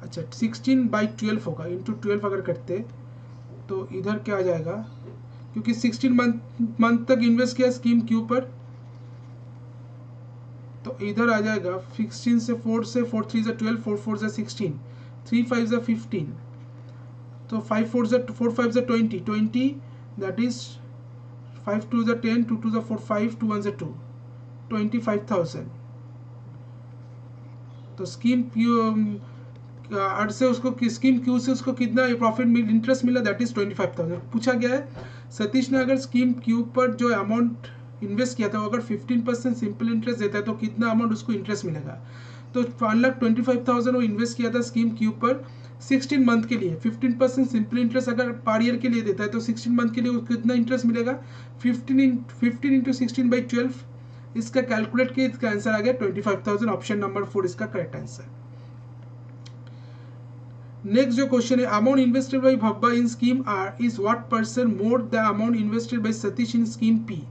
अच्छा 16 बाई 12 होगा, इंटू 12 अगर करते तो इधर क्या आ जाएगा, क्योंकि 16 मंथ तक इन्वेस्ट किया स्कीम क्यू पर, तो इधर आ जाएगा 16 से 4 से 4 3 ज़ा 12, 4 4 ज़ा 16, 3 5 ज़ा 15, तो 5 4 ज़ा 4 5 ज़ा 20, 20 दैट इज 5 2 ज़ा 10, 2 2 ज़ा 4 5, 2 1 ज़ा 2, 25,000। तो स्कीम क्यू से उसको स्कीम क्यू से उसको कितना प्रॉफिट इंटरेस्ट मिला, दैट इज 25,000। पूछा गया है सतीश ने अगर स्कीम क्यू पर जो अमाउंट इन्वेस्ट किया था वो अगर 15% सिंपल इंटरेस्ट देता है तो कितना अमाउंट उसको इंटरेस्ट मिलेगा, तो 1,25,000 वो इन्वेस्ट किया था स्कीम क्यू पर 16 मंथ के लिए। 15% सिंपल इंटरेस्ट अगर पर ईयर के लिए देता है तो 16 मंथ के लिए कितना इंटरेस्ट मिलेगा, 15 इंटू 16 बाई 12, इसका कैलकुलेट किया, इसका आंसर आ गया 25,000। ऑप्शन नंबर 4 इसका करेक्ट आंसर। नेक्स्ट जो क्वेश्चन है, amount invested by Bhabba in scheme R is what percent more the amount invested by Satish in scheme P.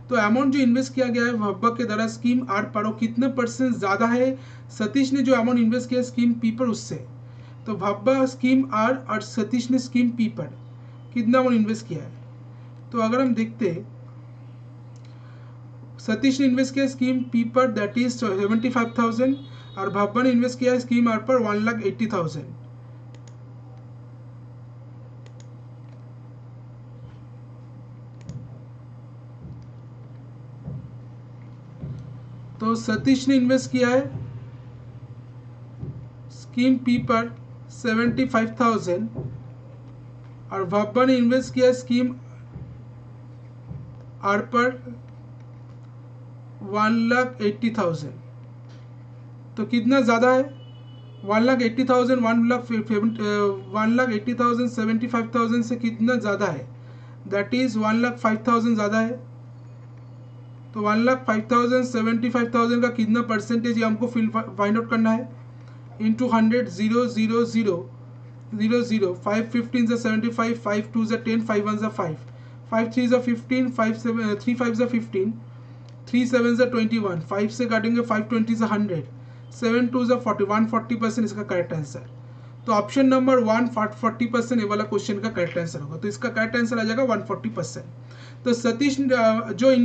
तो अमाउंट जो इन्वेस्ट किया गया है भब्बा के द्वारा स्कीम आर पर वो कितने परसेंट ज्यादा है सतीश ने जो अमाउंट इन्वेस्ट किया स्कीम पी पर उससे। तो भब्बा स्कीम आर और सतीश ने स्कीम पी पर कितना अमाउंट इन्वेस्ट किया है, तो अगर हम देखते हैं सतीश ने इन्वेस्ट किया स्कीम पी पर दैट इज 75,000 और भब्बा ने इन्वेस्ट किया स्कीम आर पर 1,80,000। तो सतीश ने इन्वेस्ट किया है स्कीम पी पर 75,000 और भब्बा ने इन्वेस्ट किया स्कीम आर पर 1,80,000। तो कितना ज़्यादा है, 1,80,000 1,80,000 75,000 से कितना ज़्यादा है, दैट इज़ 1,05,000 ज़्यादा है। तो 1,05,000 75,000 का कितना परसेंटेज ये हमको फाइंड आउट करना है, इंटू 100 0 0 0 0 0 5 15 ज़ा 75, 5 2 ज़ा 10, 5 1 ज़ा 5, 5 3 ज़ा 15, 5 7 3 5 ज़ा 15, 3 7 ज़ा 21, 5 से काटेंगे 5 20 ज़ा 100, 7 2 ज़ा 40, 140% इसका करेक्ट आंसर। तो ऑप्शन नंबर 140% ये वाला क्वेश्चन का करेक्ट आंसर होगा, तो इसका करेक्ट आंसर आ जाएगा 140%। तो सतीश जो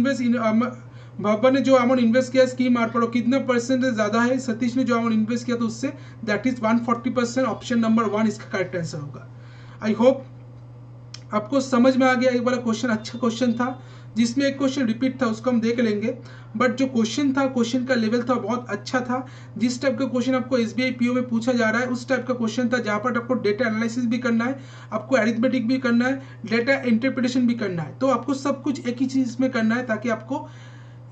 भब्बा ने जो अमाउंट इन्वेस्ट किया स्कीम आर पर कितना परसेंटेज ज़्यादा है सतीश ने जो अमाउंट इन्वेस्ट किया तो उससे, दैट इज 140%। ऑप्शन नंबर 1 इसका करेक्ट आंसर होगा। आई होप आपको समझ में आ गया। एक वाला क्वेश्चन अच्छा क्वेश्चन था, जिसमें एक क्वेश्चन रिपीट था उसको हम देख लेंगे, बट जो क्वेश्चन था क्वेश्चन का लेवल था बहुत अच्छा था। जिस टाइप का क्वेश्चन आपको एसबीआई पीओ में पूछा जा रहा है उस टाइप का क्वेश्चन था, जहाँ पर आपको डेटा एनालिसिस भी करना है, आपको अरिथमेटिक भी करना है, डेटा इंटरप्रिटेशन भी करना है। तो आपको सब कुछ एक ही चीज़ में करना है ताकि आपको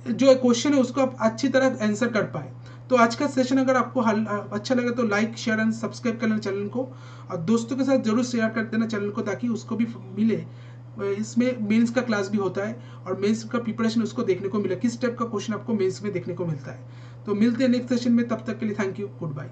जो क्वेश्चन है उसको आप अच्छी तरह आंसर कर पाए। तो आज का सेशन अगर आपको अच्छा लगे तो लाइक शेयर एंड सब्सक्राइब कर लेना चैनल को, और दोस्तों के साथ जरूर शेयर कर देना चैनल को ताकि उसको भी मिले। इसमें मेंस का क्लास भी होता है और मेंस का प्रिपरेशन उसको देखने को मिले, किस टाइप का क्वेश्चन आपको मेंस में देखने को मिलता है। तो मिलते हैं नेक्स्ट सेशन में, तब तक के लिए थैंक यू, गुड बाय।